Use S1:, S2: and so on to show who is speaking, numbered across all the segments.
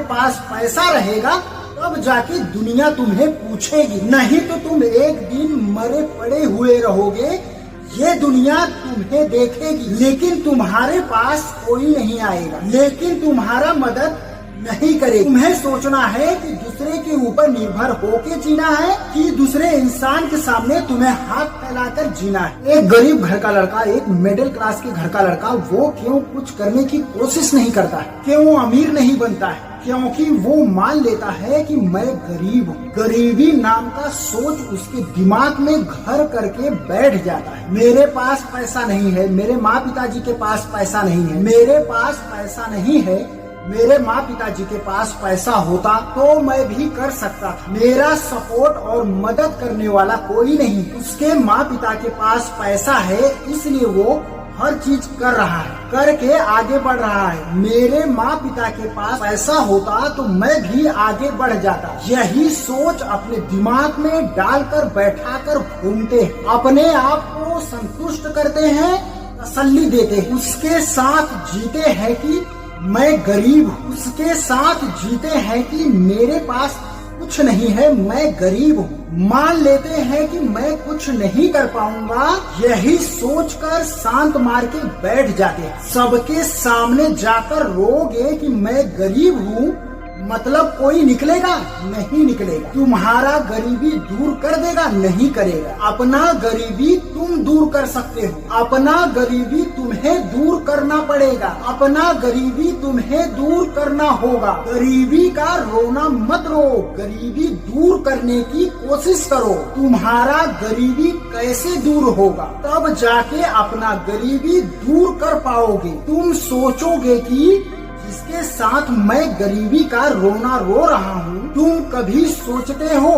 S1: पास पैसा रहेगा तब जाके दुनिया तुम्हें पूछेगी, नहीं तो तुम एक दिन मरे पड़े हुए रहोगे, ये दुनिया तुम्हें देखेगी लेकिन तुम्हारे पास कोई नहीं आएगा, लेकिन तुम्हारा मदद नहीं करेगा। तुम्हें सोचना है कि दूसरे के ऊपर निर्भर होके जीना है कि दूसरे इंसान के सामने तुम्हें हाथ फैलाकर जीना है। एक गरीब घर का लड़का, एक मिडिल क्लास के घर का लड़का, वो क्यों कुछ करने की कोशिश नहीं करता है, क्यों अमीर नहीं बनता है? क्योंकि वो मान लेता है कि मैं गरीब हूँ। गरीबी नाम का सोच उसके दिमाग में घर करके बैठ जाता है। मेरे पास पैसा नहीं है, मेरे माँ पिताजी के पास पैसा नहीं है, मेरे पास पैसा नहीं है, मेरे माँ पिताजी के पास पैसा होता तो मैं भी कर सकता था। मेरा सपोर्ट और मदद करने वाला कोई नहीं, उसके माँ पिता के पास पैसा है इसलिए वो हर चीज कर रहा है, करके आगे बढ़ रहा है। मेरे माँ पिता के पास पैसा होता तो मैं भी आगे बढ़ जाता। यही सोच अपने दिमाग में डालकर बैठाकर घूमते हैं, अपने आप को संतुष्ट करते हैं, तसल्ली देते हैं, उसके साथ जीते हैं कि मैं गरीब हूँ, उसके साथ जीते हैं कि मेरे पास कुछ नहीं है, मैं गरीब हूँ। मान लेते हैं कि मैं कुछ नहीं कर पाऊंगा, यही सोचकर शांत मार के बैठ जाते हैं। सबके सामने जाकर रोगे कि मैं गरीब हूँ, मतलब कोई निकलेगा? नहीं निकलेगा। तुम्हारा गरीबी दूर कर देगा? नहीं करेगा। अपना गरीबी तुम दूर कर सकते हो, अपना गरीबी तुम्हें दूर करना पड़ेगा, अपना गरीबी तुम्हें दूर करना होगा। गरीबी का रोना मत रो, गरीबी दूर करने की कोशिश करो। तुम्हारा गरीबी कैसे दूर होगा? तब जाके अपना गरीबी दूर कर पाओगे। तुम सोचोगे कि जिसके साथ मैं गरीबी का रोना रो रहा हूँ, तुम कभी सोचते हो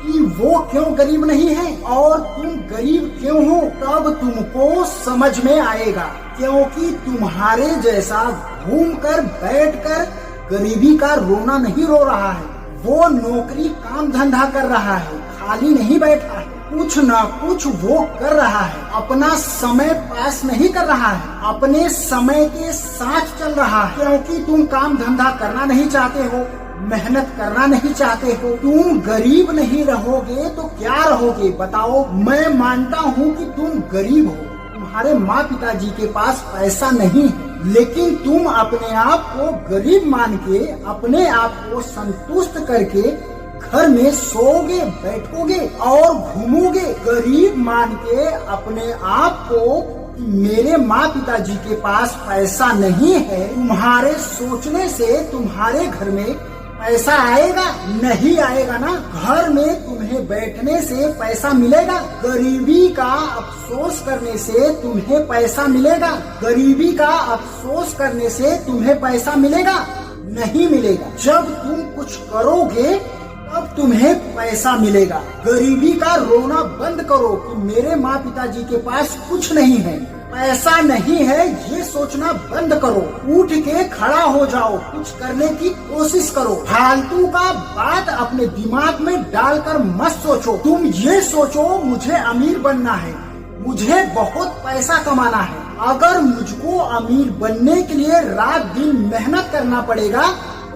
S1: कि वो क्यों गरीब नहीं है और तुम गरीब क्यों हो? तब तुमको समझ में आएगा, क्योंकि तुम्हारे जैसा घूमकर बैठकर गरीबी का रोना नहीं रो रहा है। वो नौकरी काम धंधा कर रहा है, खाली नहीं बैठा है, कुछ ना कुछ वो कर रहा है, अपना समय पास नहीं कर रहा है, अपने समय के साथ चल रहा है। क्योंकि तुम काम धंधा करना नहीं चाहते हो, मेहनत करना नहीं चाहते हो, तुम गरीब नहीं रहोगे तो क्या रहोगे बताओ? मैं मानता हूँ कि तुम गरीब हो, तुम्हारे माँ पिताजी के पास पैसा नहीं है, लेकिन तुम अपने आप को गरीब मान के, अपने आप को संतुष्ट करके घर में सोओगे, बैठोगे और घूमोगे। गरीब मान के अपने आप को मेरे माँ पिताजी के पास पैसा नहीं है, तुम्हारे सोचने से तुम्हारे घर में पैसा आएगा? नहीं आएगा ना। घर में तुम्हें बैठने से पैसा मिलेगा? गरीबी का अफसोस करने से तुम्हें पैसा मिलेगा? गरीबी का अफसोस करने से तुम्हें पैसा मिलेगा? नहीं मिलेगा। जब तुम कुछ करोगे तब तुम्हें पैसा मिलेगा। गरीबी का रोना बंद करो कि मेरे माँ पिताजी के पास कुछ नहीं है, पैसा नहीं है, ये सोचना बंद करो। उठ के खड़ा हो जाओ, कुछ करने की कोशिश करो। फालतू का बात अपने दिमाग में डालकर मत सोचो। तुम ये सोचो मुझे अमीर बनना है, मुझे बहुत पैसा कमाना है। अगर मुझको अमीर बनने के लिए रात दिन मेहनत करना पड़ेगा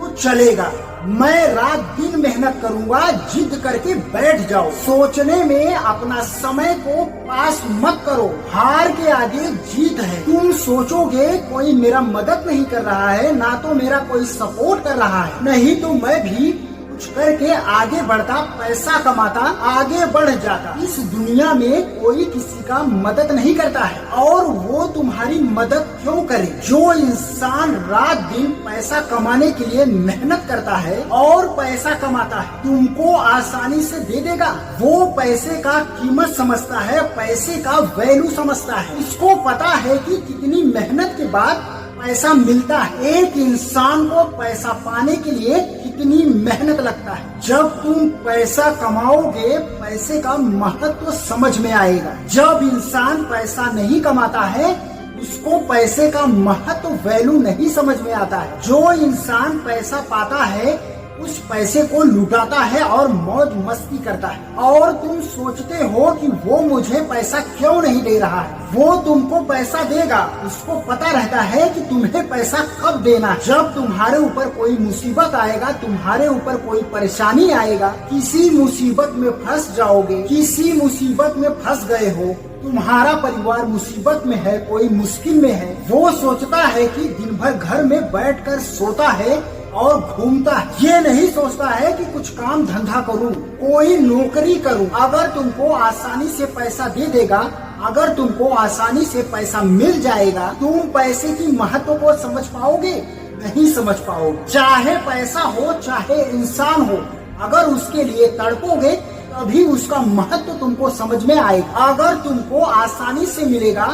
S1: तो चलेगा, मैं रात दिन मेहनत करूंगा। जिद करके बैठ जाओ। सोचने में अपना समय को पास मत करो। हार के आगे जीत है। तुम सोचोगे कोई मेरा मदद नहीं कर रहा है, ना तो मेरा कोई सपोर्ट कर रहा है, नहीं तो मैं भी कुछ करके आगे बढ़ता, पैसा कमाता, आगे बढ़ जाता। इस दुनिया में कोई किसी का मदद नहीं करता है, और वो तुम्हारी मदद क्यों करे? जो इंसान रात दिन पैसा कमाने के लिए मेहनत करता है और पैसा कमाता है, तुमको आसानी से दे देगा। वो पैसे का कीमत समझता है, पैसे का वैल्यू समझता है। इसको पता है कि कितनी मेहनत के बाद पैसा मिलता है। एक इंसान को पैसा पाने के लिए कितनी मेहनत लगता है। जब तुम पैसा कमाओगे, पैसे का महत्व समझ में आएगा। जब इंसान पैसा नहीं कमाता है, उसको पैसे का महत्व वैल्यू नहीं समझ में आता है। जो इंसान पैसा पाता है उस पैसे को लुटाता है और मौज मस्ती करता है, और तुम सोचते हो कि वो मुझे पैसा क्यों नहीं दे रहा है। वो तुमको पैसा देगा, उसको पता रहता है कि तुम्हें पैसा कब देना है। जब तुम्हारे ऊपर कोई मुसीबत आएगा, तुम्हारे ऊपर कोई परेशानी आएगा, किसी मुसीबत में फंस जाओगे, किसी मुसीबत में फंस गए हो, तुम्हारा परिवार मुसीबत में है, कोई मुश्किल में है, वो सोचता है कि दिन भर घर में बैठकर सोता है और घूमता है। ये नहीं सोचता है कि कुछ काम धंधा करूं, कोई नौकरी करूं। अगर तुमको आसानी से पैसा दे देगा, अगर तुमको आसानी से पैसा मिल जाएगा, तुम पैसे की महत्व को समझ पाओगे? नहीं समझ पाओगे। चाहे पैसा हो, चाहे इंसान हो, अगर उसके लिए तड़पोगे तभी उसका महत्व तुमको समझ में आएगा। अगर तुमको आसानी से मिलेगा,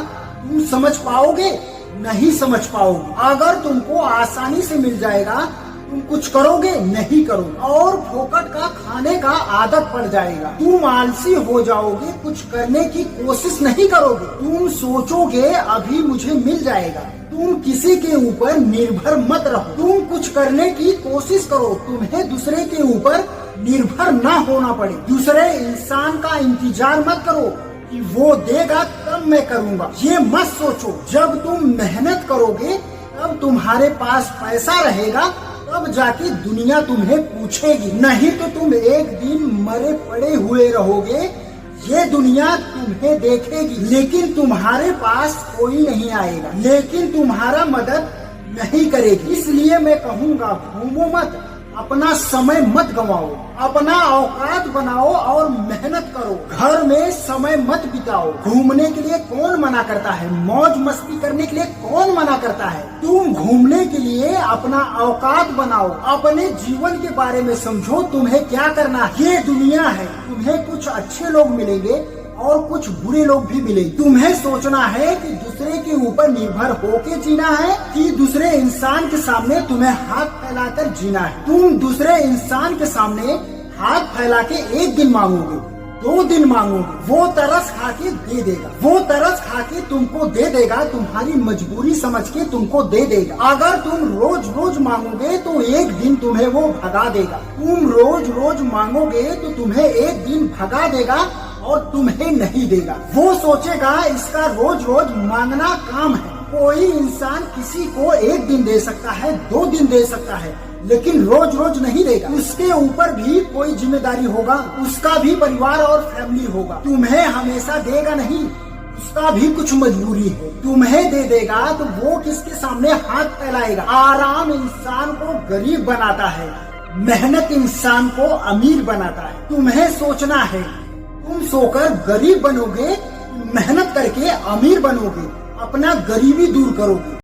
S1: तुम समझ पाओगे? नहीं समझ पाओगे। अगर तुमको आसानी से मिल जाएगा, तुम कुछ करोगे? नहीं करोगे, और फोकट का खाने का आदत पड़ जाएगा। तुम आलसी हो जाओगे, कुछ करने की कोशिश नहीं करोगे। तुम सोचोगे अभी मुझे मिल जाएगा। तुम किसी के ऊपर निर्भर मत रहो, तुम कुछ करने की कोशिश करो। तुम्हें दूसरे के ऊपर निर्भर ना होना पड़े। दूसरे इंसान का इंतजार मत करो कि वो देगा तब मैं करूँगा। ये मत सोचो। जब तुम मेहनत करोगे, तब तुम्हारे पास पैसा रहेगा, तब जाके दुनिया तुम्हें पूछेगी। नहीं तो तुम एक दिन मरे पड़े हुए रहोगे, ये दुनिया तुम्हें देखेगी, लेकिन तुम्हारे पास कोई नहीं आएगा, लेकिन तुम्हारा मदद नहीं करेगी। इसलिए मैं कहूँगा, घूमो मत, अपना समय मत गवाओ, अपना औकात बनाओ और मेहनत करो। घर में समय मत बिताओ। घूमने के लिए कौन मना करता है? मौज मस्ती करने के लिए कौन मना करता है? तुम घूमने के लिए अपना औकात बनाओ, अपने जीवन के बारे में समझो, तुम्हें क्या करना है। ये दुनिया है, तुम्हें कुछ अच्छे लोग मिलेंगे और कुछ बुरे लोग भी मिलेंगे। तुम्हें सोचना है कि दूसरे के ऊपर निर्भर होके जीना है कि दूसरे इंसान के सामने तुम्हें हाथ फैलाकर जीना है। तुम दूसरे इंसान के सामने हाथ फैला के एक दिन मांगोगे, 2 दिन मांगोगे, वो तरस खा के दे देगा। वो तरस खा के तुमको दे देगा, तुम्हारी मजबूरी समझ के तुमको दे देगा। अगर तुम रोज रोज मांगोगे तो एक दिन तुम्हें वो भगा देगा। तुम रोज रोज मांगोगे तो तुम्हें एक दिन भगा देगा और तुम्हें नहीं देगा। वो सोचेगा इसका रोज रोज मांगना काम है। कोई इंसान किसी को एक दिन दे सकता है, 2 दिन दे सकता है, लेकिन रोज रोज नहीं देगा। उसके ऊपर भी कोई जिम्मेदारी होगा, उसका भी परिवार और फैमिली होगा। तुम्हें हमेशा देगा नहीं, उसका भी कुछ मजबूरी है। तुम्हें दे देगा तो वो किसके सामने हाथ फैलाएगा? आराम इंसान को गरीब बनाता है, मेहनत इंसान को अमीर बनाता है। तुम्हें सोचना है, तुम सोकर गरीब बनोगे, मेहनत करके अमीर बनोगे, अपना गरीबी दूर करोगे।